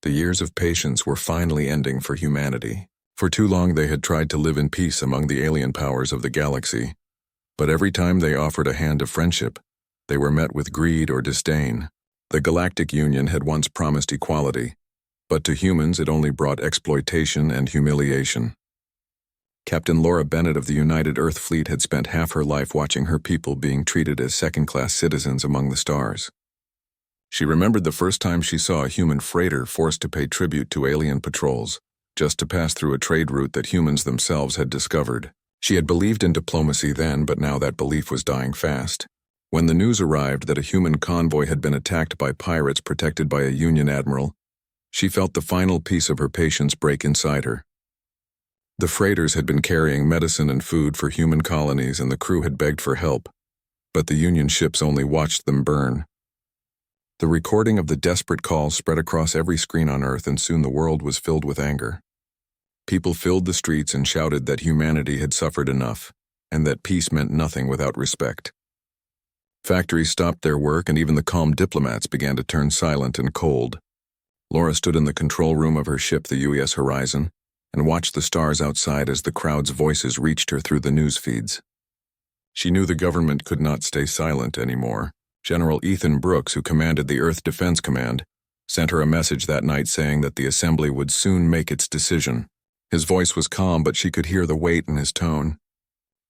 The years of patience were finally ending for humanity. For too long they had tried to live in peace among the alien powers of the galaxy, but every time they offered a hand of friendship, they were met with greed or disdain. The Galactic Union had once promised equality, but to humans it only brought exploitation and humiliation. Captain Laura Bennett of the United Earth Fleet had spent half her life watching her people being treated as second-class citizens among the stars. She remembered the first time she saw a human freighter forced to pay tribute to alien patrols, just to pass through a trade route that humans themselves had discovered. She had believed in diplomacy then, but now that belief was dying fast. When the news arrived that a human convoy had been attacked by pirates protected by a Union admiral, she felt the final piece of her patience break inside her. The freighters had been carrying medicine and food for human colonies, and the crew had begged for help, but the Union ships only watched them burn. The recording of the desperate call spread across every screen on Earth, and soon the world was filled with anger. People filled the streets and shouted that humanity had suffered enough, and that peace meant nothing without respect. Factories stopped their work, and even the calm diplomats began to turn silent and cold. Laura stood in the control room of her ship, the UES Horizon, and watched the stars outside as the crowd's voices reached her through the news feeds. She knew the government could not stay silent anymore. General Ethan Brooks, who commanded the Earth Defense Command, sent her a message that night saying that the assembly would soon make its decision. His voice was calm, but she could hear the weight in his tone.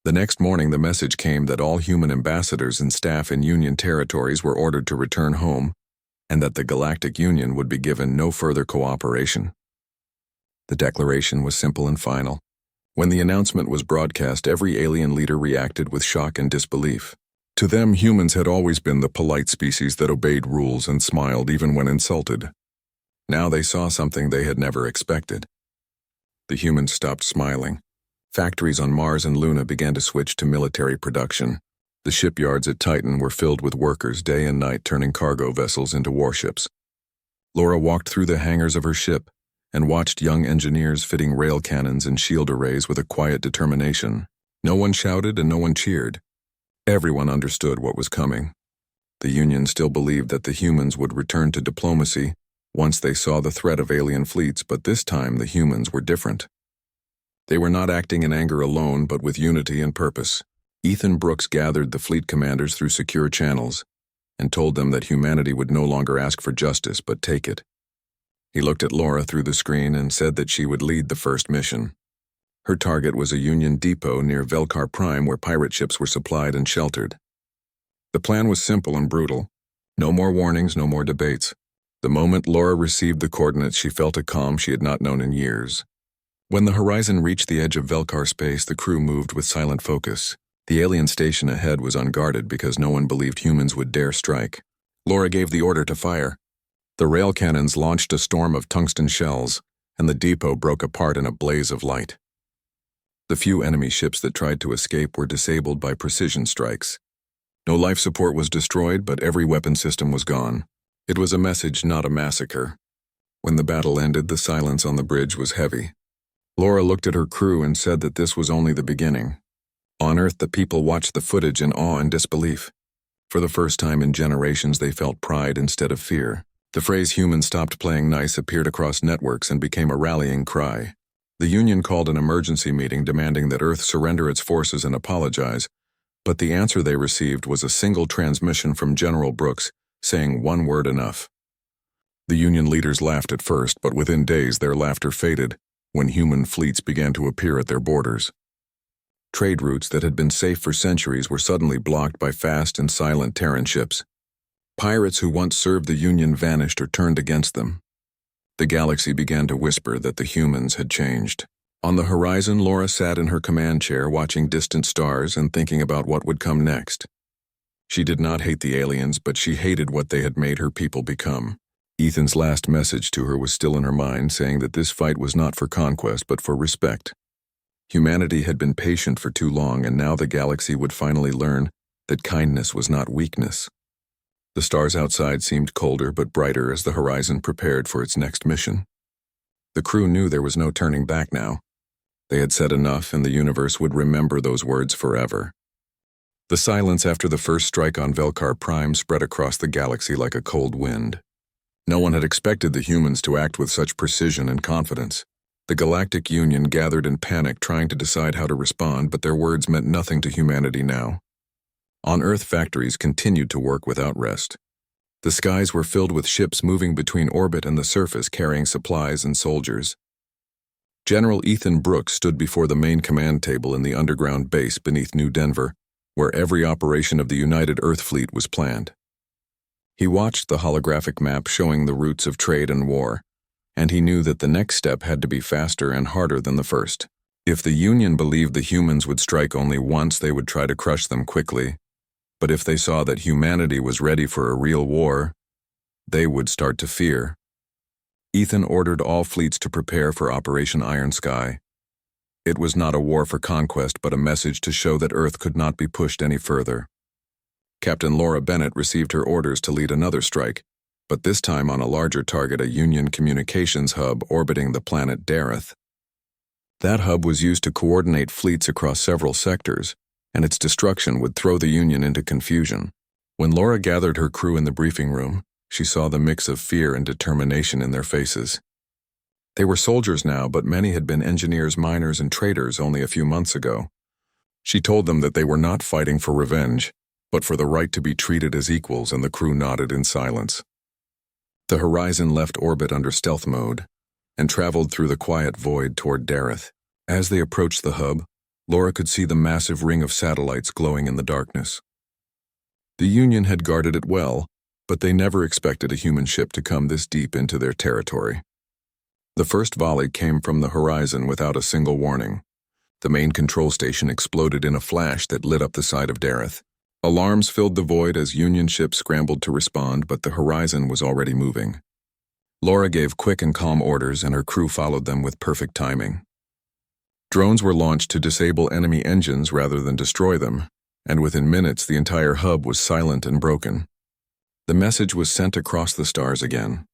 The next morning, the message came that all human ambassadors and staff in Union territories were ordered to return home, and that the Galactic Union would be given no further cooperation. The declaration was simple and final. When the announcement was broadcast, every alien leader reacted with shock and disbelief. To them, humans had always been the polite species that obeyed rules and smiled even when insulted. Now they saw something they had never expected. The humans stopped smiling. Factories on Mars and Luna began to switch to military production. The shipyards at Titan were filled with workers day and night, turning cargo vessels into warships. Laura walked through the hangars of her ship and watched young engineers fitting rail cannons and shield arrays with a quiet determination. No one shouted and no one cheered. Everyone understood what was coming. The Union still believed that the humans would return to diplomacy once they saw the threat of alien fleets, but this time the humans were different. They were not acting in anger alone, but with unity and purpose. Ethan Brooks gathered the fleet commanders through secure channels and told them that humanity would no longer ask for justice, but take it. He looked at Laura through the screen and said that she would lead the first mission. Her target was a Union depot near Velkar Prime, where pirate ships were supplied and sheltered. The plan was simple and brutal. No more warnings, no more debates. The moment Laura received the coordinates, she felt a calm she had not known in years. When the Horizon reached the edge of Velkar space, the crew moved with silent focus. The alien station ahead was unguarded because no one believed humans would dare strike. Laura gave the order to fire. The rail cannons launched a storm of tungsten shells, and the depot broke apart in a blaze of light. The few enemy ships that tried to escape were disabled by precision strikes. No life support was destroyed, but every weapon system was gone. It was a message, not a massacre. When the battle ended, the silence on the bridge was heavy. Laura looked at her crew and said that this was only the beginning. On Earth, the people watched the footage in awe and disbelief. For the first time in generations, they felt pride instead of fear. The phrase "humans stopped playing nice" appeared across networks and became a rallying cry. The Union called an emergency meeting demanding that Earth surrender its forces and apologize, but the answer they received was a single transmission from General Brooks saying one word: enough. The Union leaders laughed at first, but within days their laughter faded when human fleets began to appear at their borders. Trade routes that had been safe for centuries were suddenly blocked by fast and silent Terran ships. Pirates who once served the Union vanished or turned against them. The galaxy began to whisper that the humans had changed. On the horizon, Laura sat in her command chair watching distant stars and thinking about what would come next. She did not hate the aliens, but she hated what they had made her people become. Ethan's last message to her was still in her mind, saying that this fight was not for conquest but for respect. Humanity had been patient for too long, and now the galaxy would finally learn that kindness was not weakness. The stars outside seemed colder but brighter as the horizon prepared for its next mission. The crew knew there was no turning back now. They had said enough, and the universe would remember those words forever. The silence after the first strike on Velkar Prime spread across the galaxy like a cold wind. No one had expected the humans to act with such precision and confidence. The Galactic Union gathered in panic trying to decide how to respond, but their words meant nothing to humanity now. On Earth, factories continued to work without rest. The skies were filled with ships moving between orbit and the surface carrying supplies and soldiers. General Ethan Brooks stood before the main command table in the underground base beneath New Denver, where every operation of the United Earth Fleet was planned. He watched the holographic map showing the routes of trade and war, and he knew that the next step had to be faster and harder than the first. If the Union believed the humans would strike only once, they would try to crush them quickly. But if they saw that humanity was ready for a real war, they would start to fear. Ethan ordered all fleets to prepare for Operation Iron Sky. It was not a war for conquest, but a message to show that Earth could not be pushed any further. Captain Laura Bennett received her orders to lead another strike, but this time on a larger target, a Union communications hub orbiting the planet Dareth. That hub was used to coordinate fleets across several sectors, and its destruction would throw the Union into confusion. When Laura gathered her crew in the briefing room, she saw the mix of fear and determination in their faces. They were soldiers now, but many had been engineers, miners, and traders only a few months ago. She told them that they were not fighting for revenge, but for the right to be treated as equals, and the crew nodded in silence. The Horizon left orbit under stealth mode and traveled through the quiet void toward Dareth. As they approached the hub, Laura could see the massive ring of satellites glowing in the darkness. The Union had guarded it well, but they never expected a human ship to come this deep into their territory. The first volley came from the Horizon without a single warning. The main control station exploded in a flash that lit up the side of Dareth. Alarms filled the void as Union ships scrambled to respond, but the Horizon was already moving. Laura gave quick and calm orders, and her crew followed them with perfect timing. Drones were launched to disable enemy engines rather than destroy them, and within minutes the entire hub was silent and broken. The message was sent across the stars again.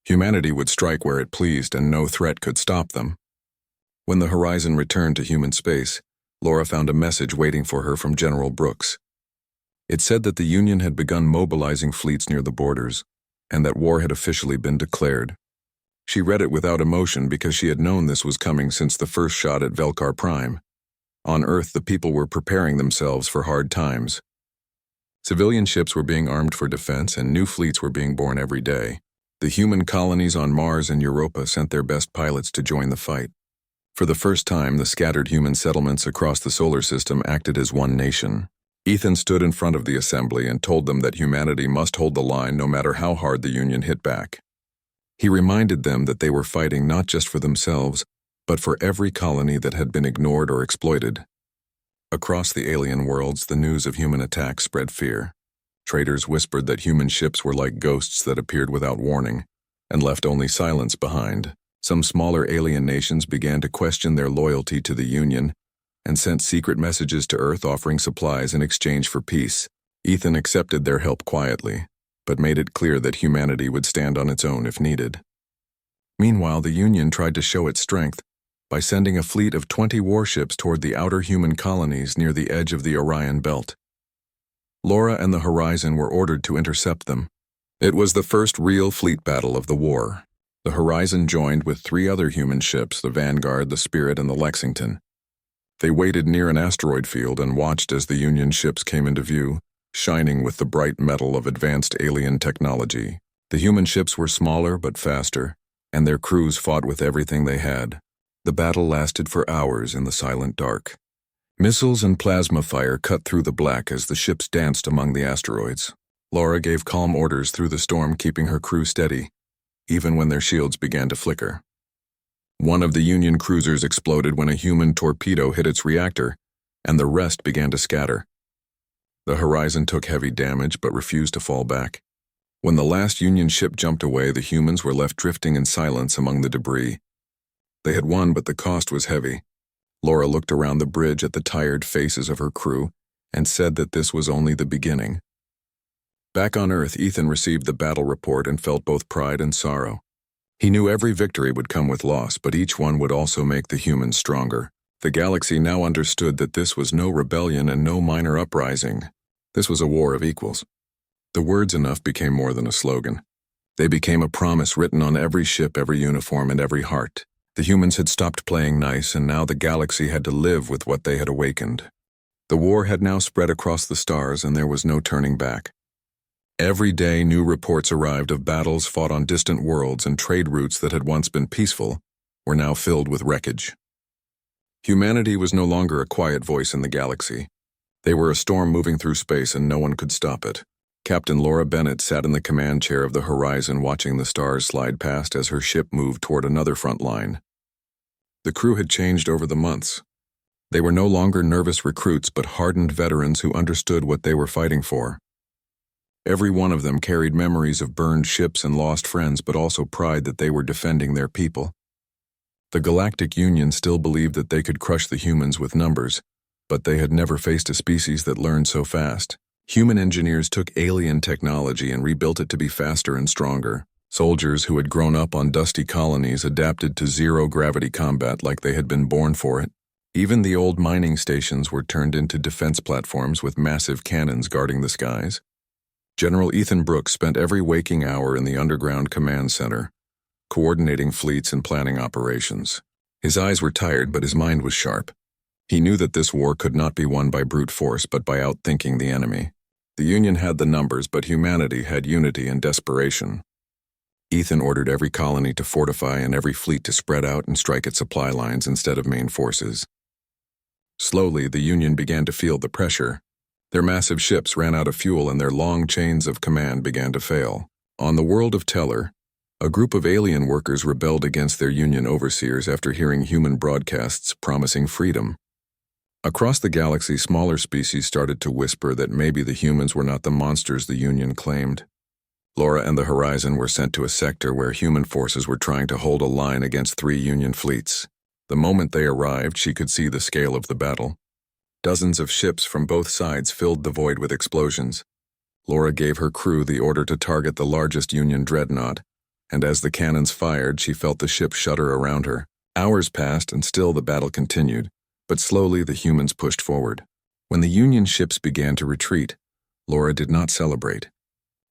Humanity would strike where it pleased, and no threat could stop them. When the Horizon returned to human space, Laura found a message waiting for her from General Brooks. It said that the Union had begun mobilizing fleets near the borders, and that war had officially been declared. She read it without emotion because she had known this was coming since the first shot at Velkar Prime. On Earth, the people were preparing themselves for hard times. Civilian ships were being armed for defense, and new fleets were being born every day. The human colonies on Mars and Europa sent their best pilots to join the fight. For the first time, the scattered human settlements across the solar system acted as one nation. Ethan stood in front of the assembly and told them that humanity must hold the line no matter how hard the Union hit back. He reminded them that they were fighting not just for themselves, but for every colony that had been ignored or exploited. Across the alien worlds, the news of human attacks spread fear. Traders whispered that human ships were like ghosts that appeared without warning and left only silence behind. Some smaller alien nations began to question their loyalty to the Union and sent secret messages to Earth offering supplies in exchange for peace. Ethan accepted their help quietly, but made it clear that humanity would stand on its own if needed. Meanwhile, the Union tried to show its strength by sending a fleet of 20 warships toward the outer human colonies near the edge of the Orion Belt. Laura and the Horizon were ordered to intercept them. It was the first real fleet battle of the war. The Horizon joined with 3 other human ships, the Vanguard, the Spirit, and the Lexington. They waited near an asteroid field and watched as the Union ships came into view, shining with the bright metal of advanced alien technology. The human ships were smaller but faster, and their crews fought with everything they had. The battle lasted for hours in the silent dark. Missiles and plasma fire cut through the black as the ships danced among the asteroids. Laura gave calm orders through the storm, keeping her crew steady, even when their shields began to flicker. One of the Union cruisers exploded when a human torpedo hit its reactor, and the rest began to scatter. The Horizon took heavy damage but refused to fall back. When the last Union ship jumped away, the humans were left drifting in silence among the debris. They had won, but the cost was heavy. Laura looked around the bridge at the tired faces of her crew and said that this was only the beginning. Back on Earth, Ethan received the battle report and felt both pride and sorrow. He knew every victory would come with loss, but each one would also make the humans stronger. The galaxy now understood that this was no rebellion and no minor uprising. This was a war of equals. The words enough became more than a slogan. They became a promise written on every ship, every uniform, and every heart. The humans had stopped playing nice, and now the galaxy had to live with what they had awakened. The war had now spread across the stars, and there was no turning back. Every day, new reports arrived of battles fought on distant worlds, and trade routes that had once been peaceful were now filled with wreckage. Humanity was no longer a quiet voice in the galaxy. They were a storm moving through space, and no one could stop it. Captain Laura Bennett sat in the command chair of the Horizon, watching the stars slide past as her ship moved toward another front line. The crew had changed over the months. They were no longer nervous recruits, but hardened veterans who understood what they were fighting for. Every one of them carried memories of burned ships and lost friends, but also pride that they were defending their people. The Galactic Union still believed that they could crush the humans with numbers, but they had never faced a species that learned so fast. Human engineers took alien technology and rebuilt it to be faster and stronger. Soldiers who had grown up on dusty colonies adapted to zero-gravity combat like they had been born for it. Even the old mining stations were turned into defense platforms with massive cannons guarding the skies. General Ethan Brooks spent every waking hour in the underground command center, coordinating fleets and planning operations. His eyes were tired, but his mind was sharp. He knew that this war could not be won by brute force, but by outthinking the enemy. The Union had the numbers, but humanity had unity and desperation. Ethan ordered every colony to fortify and every fleet to spread out and strike at supply lines instead of main forces. Slowly, the Union began to feel the pressure. Their massive ships ran out of fuel, and their long chains of command began to fail. On the world of Teller, a group of alien workers rebelled against their Union overseers after hearing human broadcasts promising freedom. Across the galaxy, smaller species started to whisper that maybe the humans were not the monsters the Union claimed. Laura and the Horizon were sent to a sector where human forces were trying to hold a line against 3 Union fleets. The moment they arrived, she could see the scale of the battle. Dozens of ships from both sides filled the void with explosions. Laura gave her crew the order to target the largest Union dreadnought, and as the cannons fired, she felt the ship shudder around her. Hours passed, and still the battle continued, but slowly the humans pushed forward. When the Union ships began to retreat, Laura did not celebrate.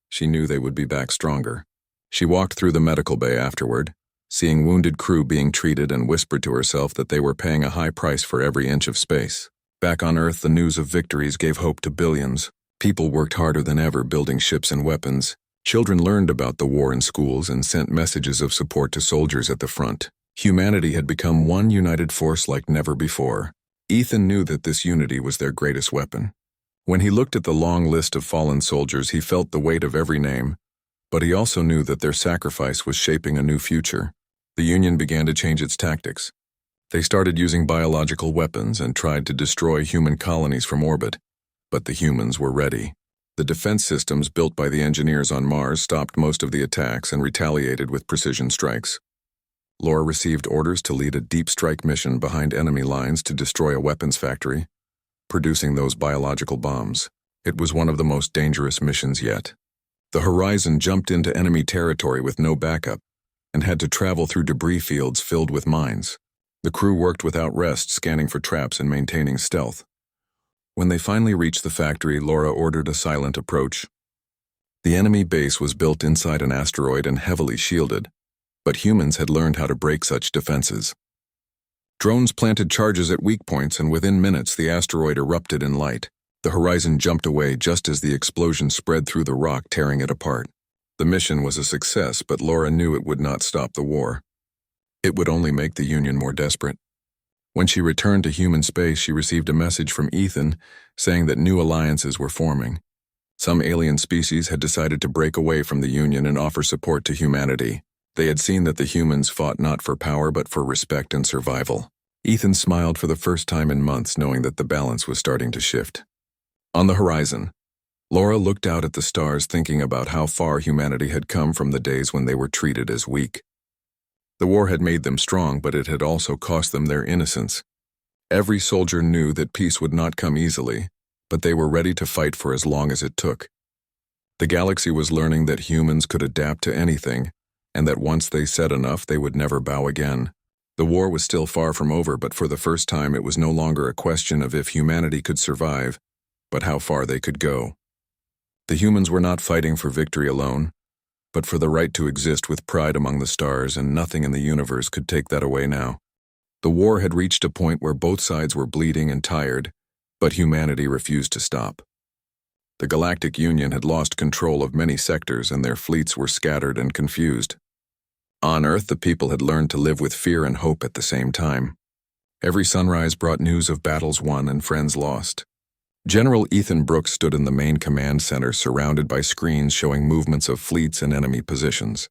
She knew they would be back stronger. She walked through the medical bay afterward, seeing wounded crew being treated, and whispered to herself that they were paying a high price for every inch of space. Back on Earth, the news of victories gave hope to billions. People worked harder than ever building ships and weapons. Children learned about the war in schools and sent messages of support to soldiers at the front. Humanity had become one united force like never before. Ethan knew that this unity was their greatest weapon. When he looked at the long list of fallen soldiers, he felt the weight of every name, but he also knew that their sacrifice was shaping a new future. The Union began to change its tactics. They started using biological weapons and tried to destroy human colonies from orbit, but the humans were ready. The defense systems built by the engineers on Mars stopped most of the attacks and retaliated with precision strikes. Laura received orders to lead a deep strike mission behind enemy lines to destroy a weapons factory, producing those biological bombs. It was one of the most dangerous missions yet. The Horizon jumped into enemy territory with no backup and had to travel through debris fields filled with mines. The crew worked without rest, scanning for traps and maintaining stealth. When they finally reached the factory, Laura ordered a silent approach. The enemy base was built inside an asteroid and heavily shielded, but humans had learned how to break such defenses. Drones planted charges at weak points, and within minutes the asteroid erupted in light. The Horizon jumped away just as the explosion spread through the rock, tearing it apart. The mission was a success, but Laura knew it would not stop the war. It would only make the Union more desperate. When she returned to human space, she received a message from Ethan saying that new alliances were forming. Some alien species had decided to break away from the Union and offer support to humanity. They had seen that the humans fought not for power but for respect and survival. Ethan smiled for the first time in months, knowing that the balance was starting to shift. On the Horizon, Laura looked out at the stars, thinking about how far humanity had come from the days when they were treated as weak. The war had made them strong, but it had also cost them their innocence. Every soldier knew that peace would not come easily, but they were ready to fight for as long as it took. The galaxy was learning that humans could adapt to anything, and that once they said enough, they would never bow again. The war was still far from over, but for the first time it was no longer a question of if humanity could survive, but how far they could go. The humans were not fighting for victory alone. but for the right to exist with pride among the stars, and nothing in the universe could take that away now. The war had reached a point where both sides were bleeding and tired, but humanity refused to stop. The Galactic Union had lost control of many sectors, and their fleets were scattered and confused. On Earth, the people had learned to live with fear and hope at the same time. Every sunrise brought news of battles won and friends lost. General Ethan Brooks stood in the main command center, surrounded by screens showing movements of fleets and enemy positions.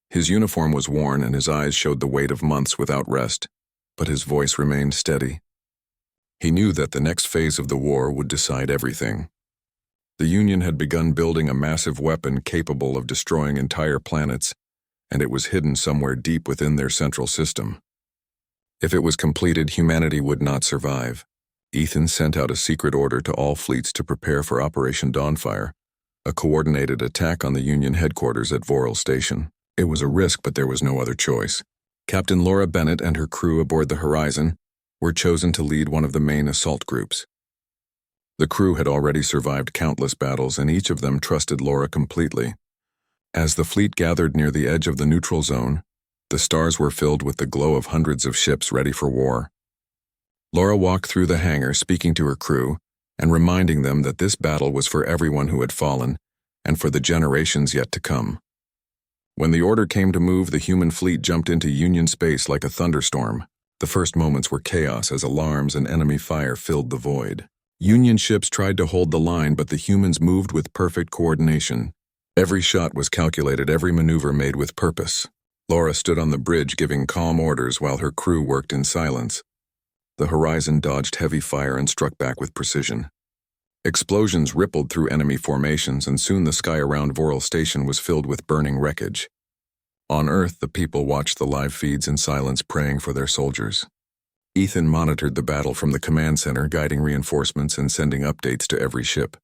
His uniform was worn and his eyes showed the weight of months without rest, but his voice remained steady. He knew that the next phase of the war would decide everything. The Union had begun building a massive weapon capable of destroying entire planets, and it was hidden somewhere deep within their central system. If it was completed, humanity would not survive. Ethan sent out a secret order to all fleets to prepare for Operation Dawnfire, a coordinated attack on the Union headquarters at Voral Station. It was a risk, but there was no other choice. Captain Laura Bennett and her crew aboard the Horizon were chosen to lead one of the main assault groups. The crew had already survived countless battles, and each of them trusted Laura completely. As the fleet gathered near the edge of the neutral zone, the stars were filled with the glow of hundreds of ships ready for war. Laura walked through the hangar, speaking to her crew and reminding them that this battle was for everyone who had fallen and for the generations yet to come. When the order came to move, the human fleet jumped into Union space like a thunderstorm. The first moments were chaos as alarms and enemy fire filled the void. Union ships tried to hold the line, but the humans moved with perfect coordination. Every shot was calculated, every maneuver made with purpose. Laura stood on the bridge giving calm orders while her crew worked in silence. The Horizon dodged heavy fire and struck back with precision. Explosions rippled through enemy formations, and soon the sky around Voral Station was filled with burning wreckage. On Earth, the people watched the live feeds in silence, praying for their soldiers. Ethan monitored the battle from the command center, guiding reinforcements and sending updates to every ship.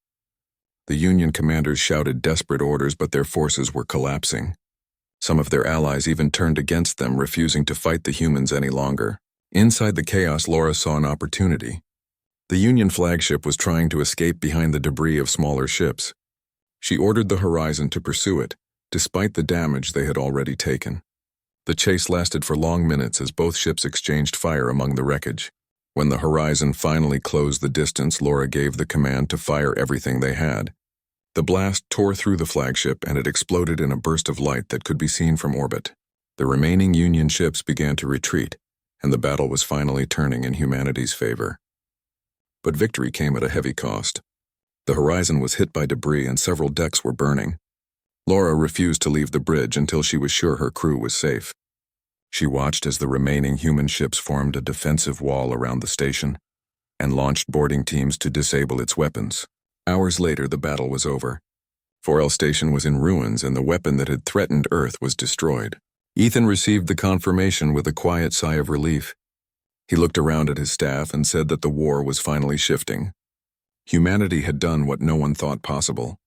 The Union commanders shouted desperate orders, but their forces were collapsing. Some of their allies even turned against them, refusing to fight the humans any longer. Inside the chaos, Laura saw an opportunity. The Union flagship was trying to escape behind the debris of smaller ships. She ordered the Horizon to pursue it, despite the damage they had already taken. The chase lasted for long minutes as both ships exchanged fire among the wreckage. When the Horizon finally closed the distance, Laura gave the command to fire everything they had. The blast tore through the flagship, and it exploded in a burst of light that could be seen from orbit. The remaining Union ships began to retreat, and the battle was finally turning in humanity's favor. But victory came at a heavy cost. The Horizon was hit by debris and several decks were burning. Laura refused to leave the bridge until she was sure her crew was safe. She watched as the remaining human ships formed a defensive wall around the station and launched boarding teams to disable its weapons. Hours later, the battle was over. Voral Station was in ruins, and the weapon that had threatened Earth was destroyed. Ethan received the confirmation with a quiet sigh of relief. He looked around at his staff and said that the war was finally shifting. Humanity had done what no one thought possible.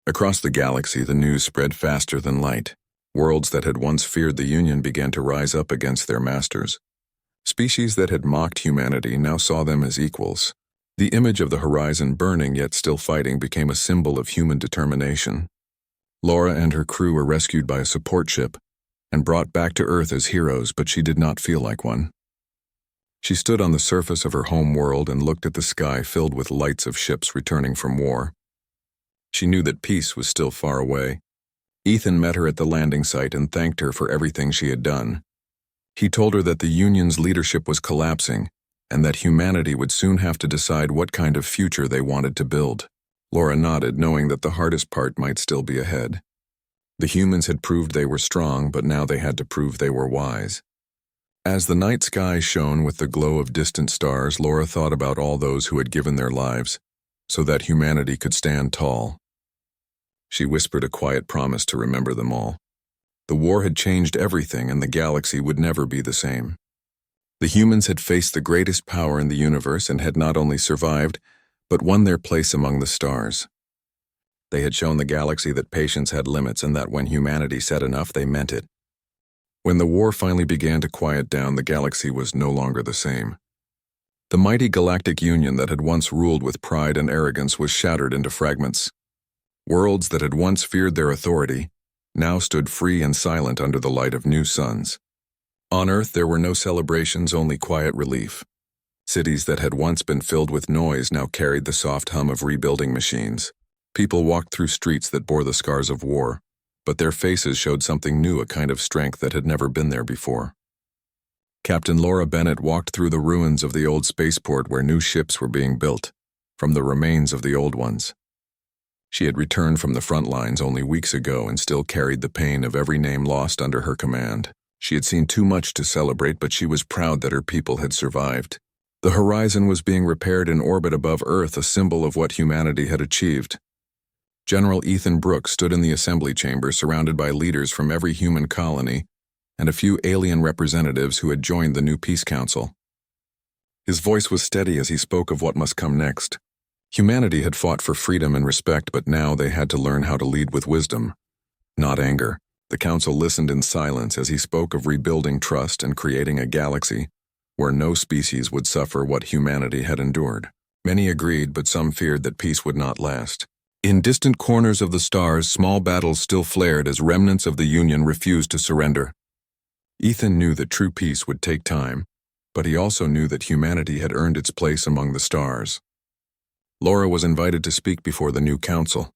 Across the galaxy, the news spread faster than light. Worlds that had once feared the Union began to rise up against their masters. Species that had mocked humanity now saw them as equals. The image of the Horizon burning yet still fighting became a symbol of human determination. Laura and her crew were rescued by a support ship and brought back to Earth as heroes, but she did not feel like one. She stood on the surface of her home world and looked at the sky filled with lights of ships returning from war. She knew that peace was still far away. Ethan met her at the landing site and thanked her for everything she had done. He told her that the Union's leadership was collapsing and that humanity would soon have to decide what kind of future they wanted to build. Laura nodded, knowing that the hardest part might still be ahead. The humans had proved they were strong, but now they had to prove they were wise. As the night sky shone with the glow of distant stars, Laura thought about all those who had given their lives so that humanity could stand tall. She whispered a quiet promise to remember them all. The war had changed everything, and the galaxy would never be the same. The humans had faced the greatest power in the universe and had not only survived, but won their place among the stars. They had shown the galaxy that patience had limits and that when humanity said enough, they meant it. When the war finally began to quiet down, the galaxy was no longer the same. The mighty Galactic Union that had once ruled with pride and arrogance was shattered into fragments. Worlds that had once feared their authority now stood free and silent under the light of new suns. On Earth there were no celebrations, only quiet relief. Cities that had once been filled with noise now carried the soft hum of rebuilding machines. People walked through streets that bore the scars of war, but their faces showed something new, a kind of strength that had never been there before. Captain Laura Bennett walked through the ruins of the old spaceport where new ships were being built, from the remains of the old ones. She had returned from the front lines only weeks ago and still carried the pain of every name lost under her command. She had seen too much to celebrate, but she was proud that her people had survived. The horizon was being repaired in orbit above Earth, a symbol of what humanity had achieved. General Ethan Brooks stood in the assembly chamber surrounded by leaders from every human colony and a few alien representatives who had joined the new Peace Council. His voice was steady as he spoke of what must come next. Humanity had fought for freedom and respect, but now they had to learn how to lead with wisdom, not anger. The council listened in silence as he spoke of rebuilding trust and creating a galaxy where no species would suffer what humanity had endured. Many agreed, but some feared that peace would not last. In distant corners of the stars, small battles still flared as remnants of the Union refused to surrender. Ethan knew that true peace would take time, but he also knew that humanity had earned its place among the stars. Laura was invited to speak before the new council.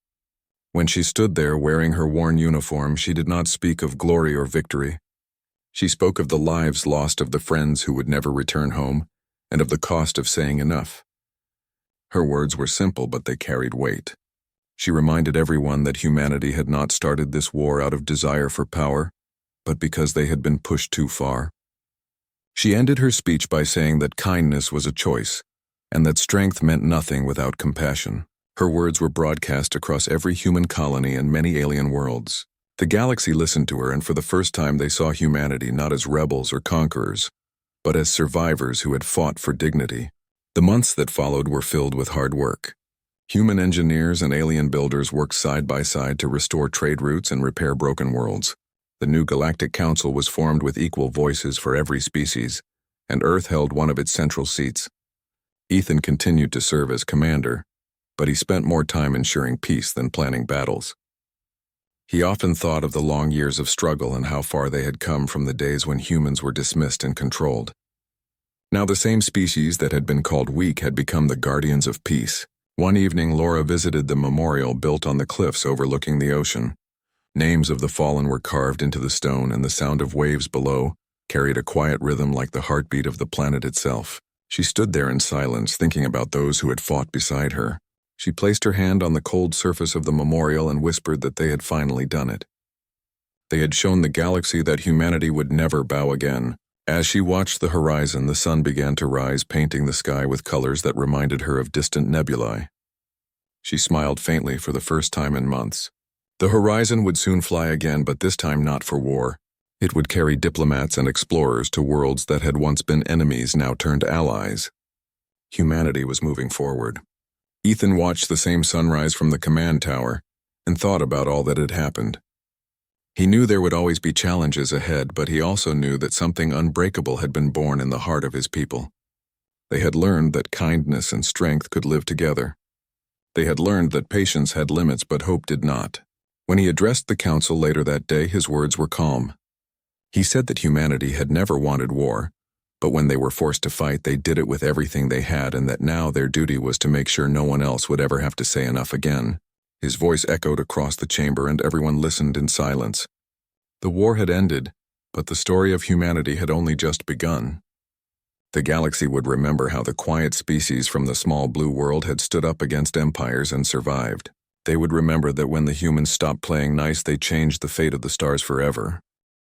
When she stood there wearing her worn uniform, she did not speak of glory or victory. She spoke of the lives lost of the friends who would never return home, and of the cost of saying enough. Her words were simple, but they carried weight. She reminded everyone that humanity had not started this war out of desire for power, but because they had been pushed too far. She ended her speech by saying that kindness was a choice, and that strength meant nothing without compassion. Her words were broadcast across every human colony and many alien worlds. The galaxy listened to her, and for the first time they saw humanity not as rebels or conquerors, but as survivors who had fought for dignity. The months that followed were filled with hard work. Human engineers and alien builders worked side by side to restore trade routes and repair broken worlds. The new Galactic Council was formed with equal voices for every species, and Earth held one of its central seats. Ethan continued to serve as commander, but he spent more time ensuring peace than planning battles. He often thought of the long years of struggle and how far they had come from the days when humans were dismissed and controlled. Now the same species that had been called weak had become the guardians of peace. One evening, Laura visited the memorial built on the cliffs overlooking the ocean. Names of the fallen were carved into the stone, and the sound of waves below carried a quiet rhythm like the heartbeat of the planet itself. She stood there in silence, thinking about those who had fought beside her. She placed her hand on the cold surface of the memorial and whispered that they had finally done it. They had shown the galaxy that humanity would never bow again. As she watched the horizon, the sun began to rise, painting the sky with colors that reminded her of distant nebulae. She smiled faintly for the first time in months. The horizon would soon fly again, but this time not for war. It would carry diplomats and explorers to worlds that had once been enemies, now turned allies. Humanity was moving forward. Ethan watched the same sunrise from the command tower and thought about all that had happened. He knew there would always be challenges ahead, but he also knew that something unbreakable had been born in the heart of his people. They had learned that kindness and strength could live together. They had learned that patience had limits, but hope did not. When he addressed the council later that day, his words were calm. He said that humanity had never wanted war, but when they were forced to fight, they did it with everything they had, and that now their duty was to make sure no one else would ever have to say enough again. His voice echoed across the chamber, and everyone listened in silence. The war had ended, but the story of humanity had only just begun. The galaxy would remember how the quiet species from the small blue world had stood up against empires and survived. They would remember that when the humans stopped playing nice, they changed the fate of the stars forever.